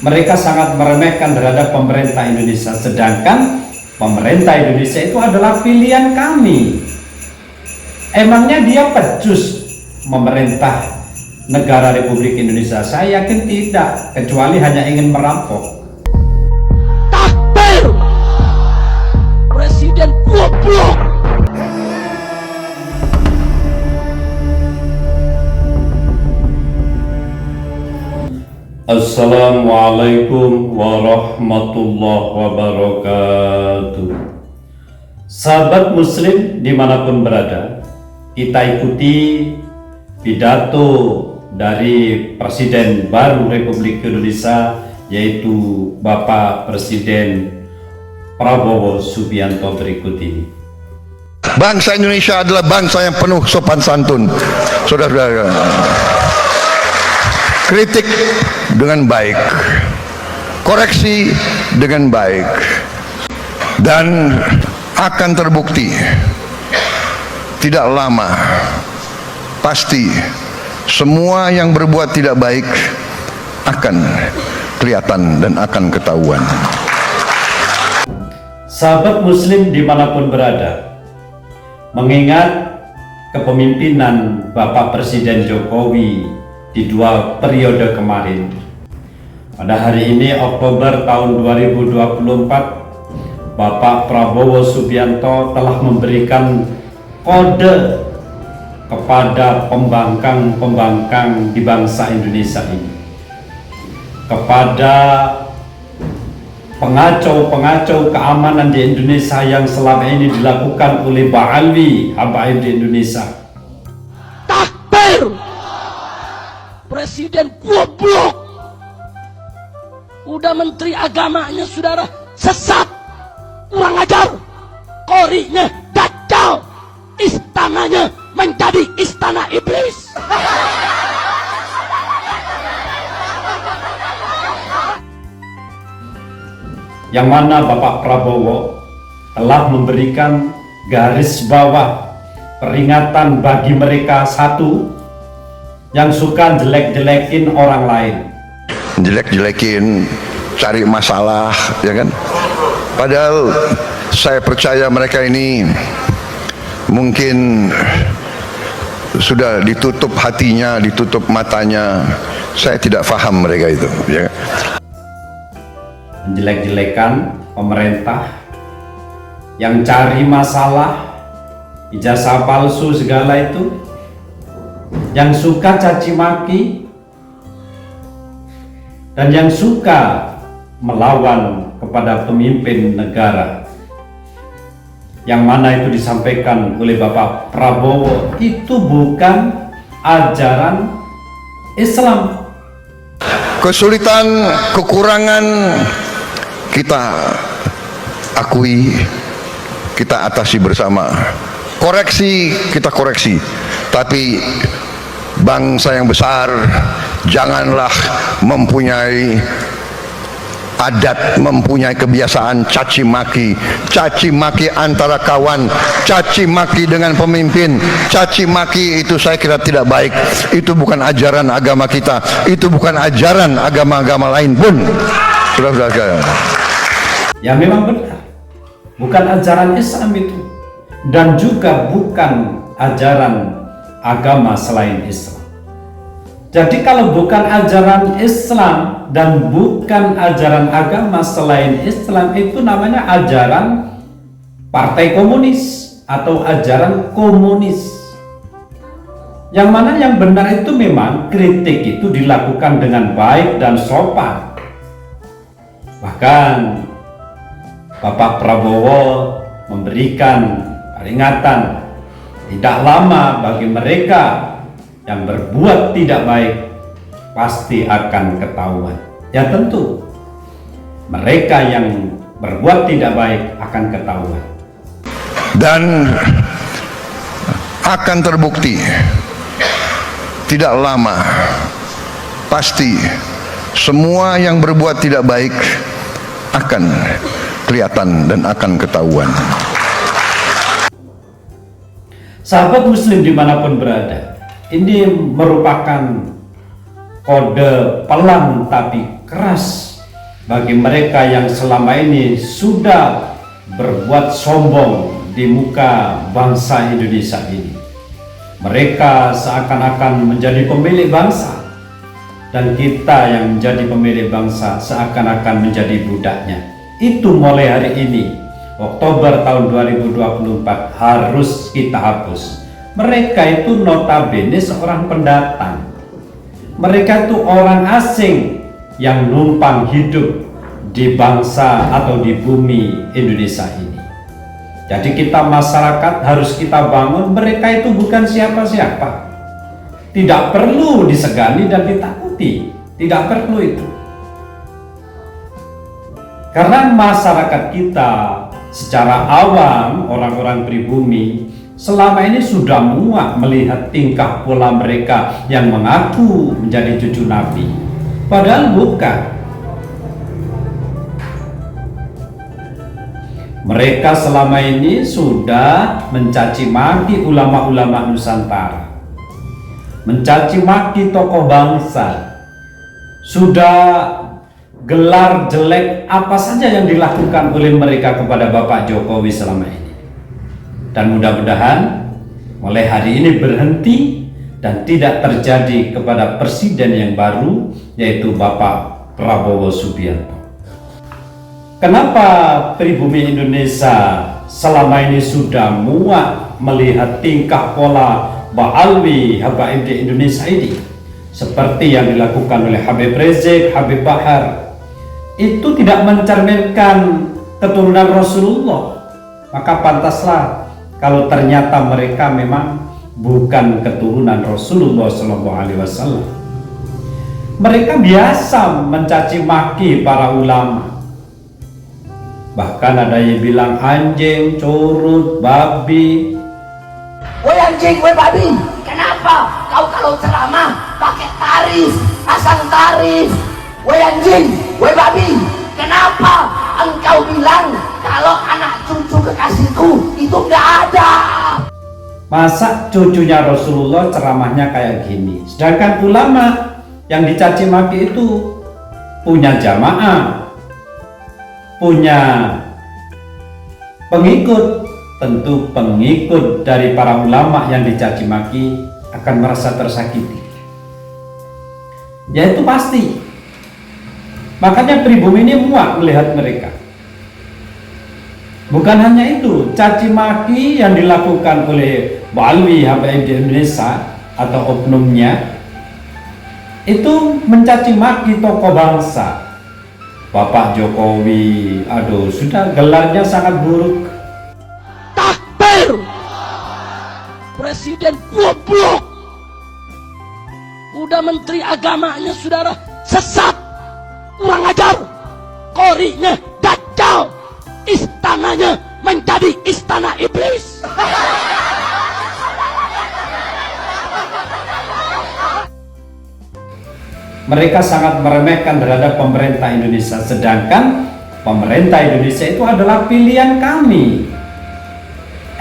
mereka sangat meremehkan terhadap pemerintah Indonesia, sedangkan pemerintah Indonesia itu adalah pilihan kami. Emangnya dia pecus memerintah negara Republik Indonesia? Saya yakin tidak, kecuali hanya ingin merampok. Takbir! Presiden goblok! Assalamualaikum warahmatullahi wabarakatuh. Sahabat muslim dimanapun berada, kita ikuti pidato dari Presiden baru Republik Indonesia, yaitu Bapak Presiden Prabowo Subianto berikut ini. Bangsa Indonesia adalah bangsa yang penuh sopan santun. Saudara-saudara, kritik dengan baik, koreksi dengan baik, dan akan terbukti tidak lama pasti semua yang berbuat tidak baik akan kelihatan dan akan ketahuan. Sahabat muslim dimanapun berada, mengingat kepemimpinan Bapak Presiden Jokowi di 2 periode kemarin, pada hari ini Oktober tahun 2024, Bapak Prabowo Subianto telah memberikan kode kepada pembangkang-pembangkang di bangsa Indonesia ini, kepada pengacau-pengacau keamanan di Indonesia yang selama ini dilakukan oleh Ba'alwi habaib di Indonesia. Takbir! Presiden goblok! Udah menteri agamanya saudara sesat, kurang ajar, korinya dajjal, istananya menjadi istana iblis. Yang mana Bapak Prabowo telah memberikan garis bawah peringatan bagi mereka satu yang suka jelek-jelekin orang lain, Jelek-jelekin, cari masalah, ya kan? Padahal saya percaya mereka ini mungkin sudah ditutup hatinya, ditutup matanya. Saya tidak paham mereka itu, ya. menjelek-jelekan pemerintah, yang cari masalah, ijazah palsu segala itu, yang suka caci maki, dan yang suka melawan kepada pemimpin negara. Yang mana itu disampaikan oleh Bapak Prabowo itu bukan ajaran Islam. Kesulitan, kekurangan kita akui, kita atasi bersama. Koreksi, kita koreksi. Tapi bangsa yang besar janganlah mempunyai adat, mempunyai kebiasaan caci maki antara kawan, caci maki dengan pemimpin. Caci maki itu saya kira tidak baik. Itu bukan ajaran agama kita, itu bukan ajaran agama-agama lain pun. Saudara-saudara, Ya memang benar, bukan ajaran Islam itu, dan juga bukan ajaran agama selain Islam. Jadi kalau bukan ajaran Islam dan bukan ajaran agama selain Islam, itu namanya ajaran partai komunis atau ajaran komunis. Yang mana yang benar itu memang kritik itu dilakukan dengan baik dan sopan. Bahkan Bapak Prabowo memberikan peringatan tidak lama bagi mereka yang berbuat tidak baik pasti akan ketahuan. Ya tentu mereka yang berbuat tidak baik akan ketahuan dan akan terbukti tidak lama pasti semua yang berbuat tidak baik akan kelihatan dan akan ketahuan. Sahabat muslim dimanapun berada, ini merupakan kode pelan tapi keras bagi mereka yang selama ini sudah berbuat sombong di muka bangsa Indonesia ini. Mereka seakan-akan menjadi pemilik bangsa, dan kita yang menjadi pemilik bangsa seakan-akan menjadi budaknya. Itu mulai hari ini, Oktober tahun 2024, harus kita hapus. Mereka itu notabene seorang pendatang. Mereka itu orang asing yang numpang hidup di bangsa atau di bumi Indonesia ini. Jadi kita masyarakat harus kita bangun, mereka itu bukan siapa-siapa. Tidak perlu disegani dan ditakuti, tidak perlu itu. Karena masyarakat kita secara awam, orang-orang pribumi, selama ini sudah muak melihat tingkah pola mereka yang mengaku menjadi cucu Nabi. Padahal bukan. Mereka selama ini sudah mencaci maki ulama-ulama Nusantara, mencaci maki tokoh bangsa, sudah gelar jelek apa saja yang dilakukan oleh mereka kepada Bapak Jokowi selama ini. Dan mudah-mudahan mulai hari ini berhenti dan tidak terjadi kepada presiden yang baru, yaitu Bapak Prabowo Subianto. Kenapa pribumi Indonesia selama ini sudah muak melihat tingkah pola Ba'alwi Habaib di Indonesia ini, seperti yang dilakukan oleh Habib Rizik, Habib Bahar, itu tidak mencerminkan keturunan Rasulullah. Maka pantaslah kalau ternyata mereka memang bukan keturunan Rasulullah SAW. Mereka biasa mencaci maki para ulama. Bahkan ada yang bilang anjing, curut, babi. Woi anjing, woi babi, kenapa kau kalau ceramah pakai taris, pasang taris? Woi anjing, woi babi, kenapa engkau bilang kalau anak cucu kekasihku itu nggak ada? Masa cucunya Rasulullah ceramahnya kayak gini, sedangkan ulama yang dicaci maki itu punya jamaah, punya pengikut. Tentu pengikut dari para ulama yang dicaci maki akan merasa tersakiti, ya itu pasti. Makanya pribumi ini muak melihat mereka. Bukan hanya itu, caci maki yang dilakukan oleh Ba'alwi Habaib di Indonesia atau oknumnya itu mencaci maki tokoh bangsa. Bapak Jokowi, aduh, sudah gelarnya sangat buruk. Takbir! Presiden goblok! Udah menteri agamanya saudara sesat, kurang ajar, korinya dajjal, istananya menjadi istana iblis. Mereka sangat meremehkan terhadap pemerintah Indonesia, sedangkan pemerintah Indonesia itu adalah pilihan kami.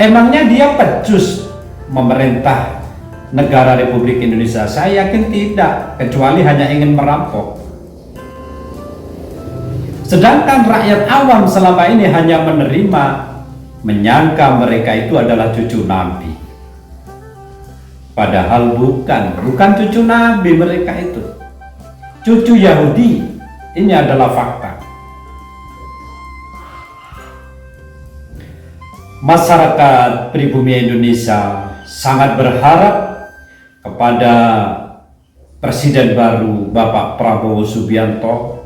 Emangnya dia pecus memerintah negara Republik Indonesia? Saya yakin tidak, kecuali hanya ingin merampok. Sedangkan rakyat awam selama ini hanya menerima, menyangka mereka itu adalah cucu Nabi. Padahal bukan cucu Nabi mereka itu. Cucu Yahudi. Ini adalah fakta. Masyarakat pribumi Indonesia sangat berharap kepada Presiden baru Bapak Prabowo Subianto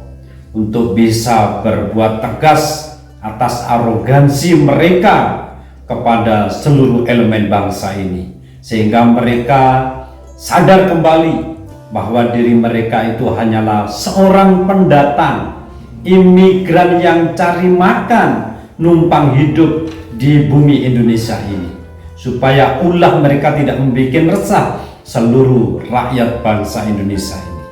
untuk bisa berbuat tegas atas arogansi mereka kepada seluruh elemen bangsa ini, sehingga mereka sadar kembali bahwa diri mereka itu hanyalah seorang pendatang, imigran yang cari makan, numpang hidup di bumi Indonesia ini, supaya ulah mereka tidak membuat resah seluruh rakyat bangsa Indonesia ini.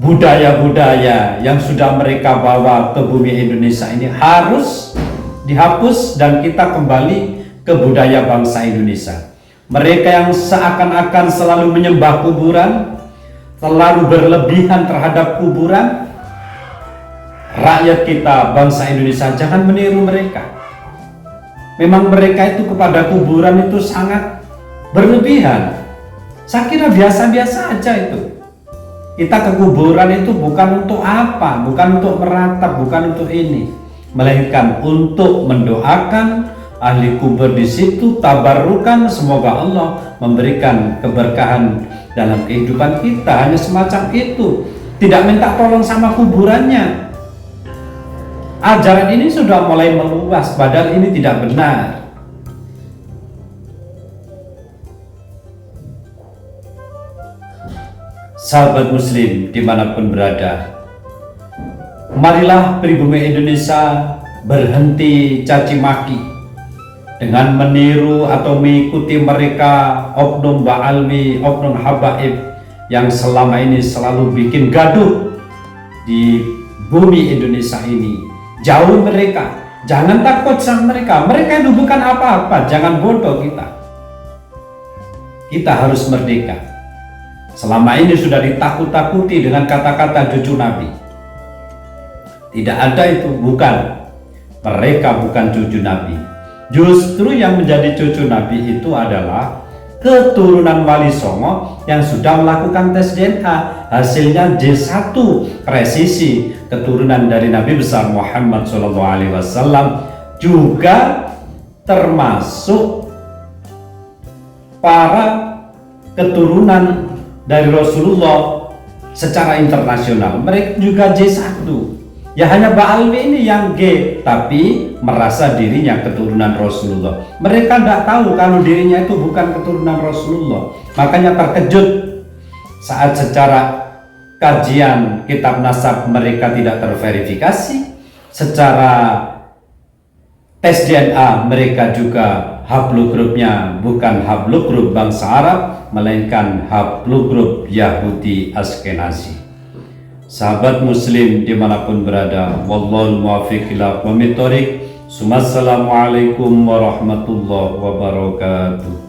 Budaya-budaya yang sudah mereka bawa ke bumi Indonesia ini harus dihapus dan kita kembali ke budaya bangsa Indonesia. Mereka yang seakan-akan selalu menyembah kuburan, terlalu berlebihan terhadap kuburan, rakyat kita, bangsa Indonesia jangan meniru mereka. Memang mereka itu kepada kuburan itu sangat berlebihan. Saya kira biasa-biasa aja itu. Kita ke kuburan itu bukan untuk apa, bukan untuk meratap, bukan untuk ini, melainkan untuk mendoakan ahli kubur di situ, tabarukan, semoga Allah memberikan keberkahan dalam kehidupan kita. Hanya semacam itu, tidak minta tolong sama kuburannya. Ajaran ini sudah mulai meluas, padahal ini tidak benar. Sahabat muslim dimanapun berada, marilah pribumi Indonesia berhenti caci maki dengan meniru atau mengikuti mereka, oknum ba'almi, oknum habaib yang selama ini selalu bikin gaduh di bumi Indonesia ini. Jauh mereka, jangan takut sama mereka. Mereka itu bukan apa-apa, jangan bodoh kita. Kita harus merdeka. Selama ini sudah ditakut-takuti dengan kata-kata cucu Nabi. Tidak ada itu, bukan. Mereka bukan cucu Nabi. Justru yang menjadi cucu Nabi itu adalah keturunan Wali Songo yang sudah melakukan tes DNA. Hasilnya J1, presisi keturunan dari Nabi besar Muhammad SAW, juga termasuk para keturunan dari Rasulullah secara internasional. Mereka juga J1. Ya hanya Ba'alwi ini yang G, tapi merasa dirinya keturunan Rasulullah. Mereka tidak tahu kalau dirinya itu bukan keturunan Rasulullah. Makanya terkejut saat secara kajian kitab nasab mereka tidak terverifikasi, secara tes DNA mereka juga haplogrupnya bukan haplogrup bangsa Arab, melainkan haplogrup Yahudi Askenazi. Sahabat muslim dimanapun berada, wallahul muwaffiq ila aqwamit thoriq. Assalamualaikum warahmatullahi wabarakatuh.